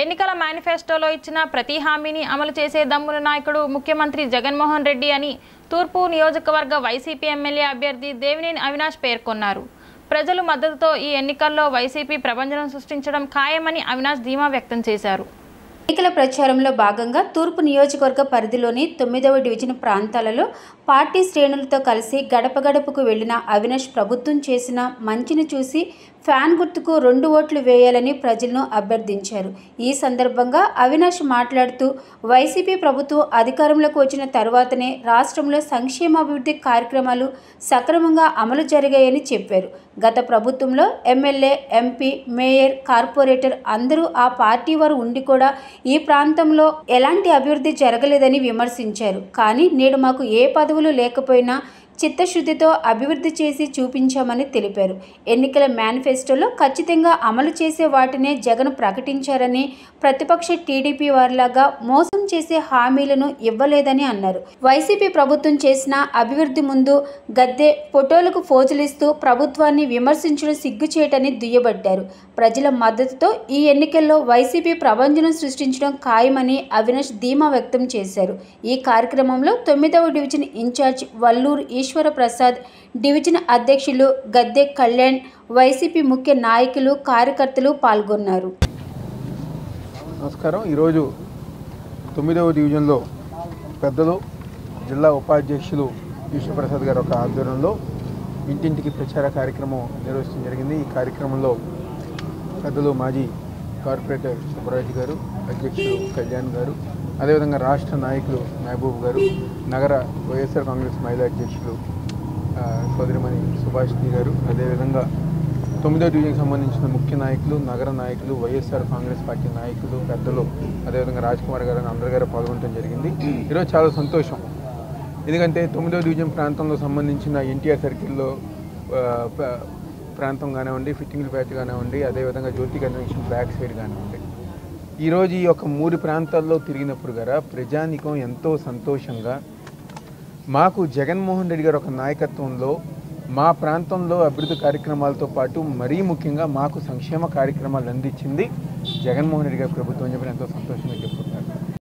ఎన్నికల మేనిఫెస్టోలో ఇచ్చిన ప్రతి హామీని అమలు చేసే దమ్ముల నాయకుడు ముఖ్యమంత్రి జగన్మోహన్ రెడ్డి అని తూర్పు నియోజకవర్గ వైసీపీ ఎమ్మెల్యే అభ్యర్థి దేవినేని అవినాష్ పేర్కొన్నారు. ప్రజల మద్దతుతో ఈ ఎన్నికల్లో వైసీపీ ప్రభంజనం సృష్టించడం ఖాయమని అవినాష్ ధీమా వ్యక్తం చేశారు. ఎన్నికల ప్రచారంలో భాగంగా తూర్పు నియోజకవర్గ పరిధిలోని 9వ డివిజన్ ప్రాంతాలలో పార్టీ శ్రేణులతో కలిసి గడప గడపకు వెళ్లిన అవినాష్ ప్రభుత్వం చేసిన మంచిని చూసి ఫ్యాన్ గుర్తుకు 2 ఓట్లు వేయాలని ప్రజలను అభ్యర్థించారు. ఈ సందర్భంగా అవినాష్ మాట్లాడుతూ వైసీపీ ప్రభుత్వం అధికారంలోకి వచ్చిన తర్వాతనే రాష్ట్రంలో సంక్షేమాభివృద్ధి కార్యక్రమాలు సక్రమంగా అమలు జరిగాయని చెప్పారు. గత ప్రభుత్వంలో ఎమ్మెల్యే, ఎంపీ, మేయర్, కార్పొరేటర్ అందరూ ఆ పార్టీ వారు ఉండి కూడా ఈ ప్రాంతంలో ఎలాంటి అభివృద్ధి జరగలేదని విమర్శించారు. కానీ నేడు మాకు ఏ పదవులు లేకపోయినా చిత్తశుద్ధితో అభివృద్ధి చేసి చూపించామని తెలిపారు. ఎన్నికల మేనిఫెస్టోలో ఖచ్చితంగా అమలు చేసే వాటినే జగన్ ప్రకటించారని, ప్రతిపక్ష టీడీపీ వారిలాగా మోసం చేసే హామీలను ఇవ్వలేదని అన్నారు. వైసీపీ ప్రభుత్వం చేసిన అభివృద్ధి ముందు గద్దె ఫోటోలకు ఫోజులిస్తూ ప్రభుత్వాన్ని విమర్శించడం సిగ్గుచేటని దుయ్యబట్టారు. ప్రజల మద్దతుతో ఈ ఎన్నికల్లో వైసీపీ ప్రభంజనం సృష్టించడం ఖాయమని అవినాష్ ధీమా వ్యక్తం చేశారు. ఈ కార్యక్రమంలో 9వ డివిజన్ ఇన్ఛార్జ్ వల్లూరు ఈశ్వర ప్రసాద్, డివిజన్ అధ్యక్షులు గద్దె కళ్యాణ్, వైసీపీ ముఖ్య నాయకులు, కార్యకర్తలు పాల్గొన్నారు. నమస్కారం. ఈరోజు 9వ డివిజన్లో పెద్దలు, జిల్లా ఉపాధ్యక్షులు ఈశ్వర ప్రసాద్ గారు ఒక ఆధ్వర్యంలో ఇంటింటికి ప్రచార కార్యక్రమం నిర్వహించడం జరిగింది. ఈ కార్యక్రమంలో పెద్దలు మాజీ కార్పొరేటర్ సుబ్బరాజు గారు, అధ్యక్షులు కళ్యాణ్ గారు, అదేవిధంగా రాష్ట్ర నాయకులు మహబూబ్ గారు, నగర వైఎస్ఆర్ కాంగ్రెస్ మహిళా అధ్యక్షులు సోదరిమణి సుభాష్ని గారు, అదేవిధంగా 9వ డివిజన్కి సంబంధించిన ముఖ్య నాయకులు, నగర నాయకులు, వైఎస్ఆర్ కాంగ్రెస్ పార్టీ నాయకులు, పెద్దలు, అదేవిధంగా రాజ్కుమార్ గారు అందరి గారు పాల్గొనడం జరిగింది. ఈరోజు చాలా సంతోషం. ఎందుకంటే 9వ డివిజన్ ప్రాంతంలో సంబంధించిన ఎన్టీఆర్ సర్కిల్లో ప్రాంతం కానివ్వండి, ఫిట్టింగ్ల ప్యాచ్ కానివ్వండి, అదేవిధంగా జ్యోతి కన్వెన్షన్ బ్యాక్ సైడ్ కానివ్వండి, ఈరోజు ఈ యొక్క 3 ప్రాంతాల్లో తిరిగినప్పుడు గారా ప్రజానికం ఎంతో సంతోషంగా మాకు జగన్మోహన్ రెడ్డి గారు ఒక నాయకత్వంలో మా ప్రాంతంలో అభివృద్ధి కార్యక్రమాలతో పాటు మరీ ముఖ్యంగా మాకు సంక్షేమ కార్యక్రమాలు అందించింది జగన్మోహన్ రెడ్డి గారి ప్రభుత్వం అని చెప్పి ఎంతో సంతోషంగా చెప్పుకుంటున్నాను.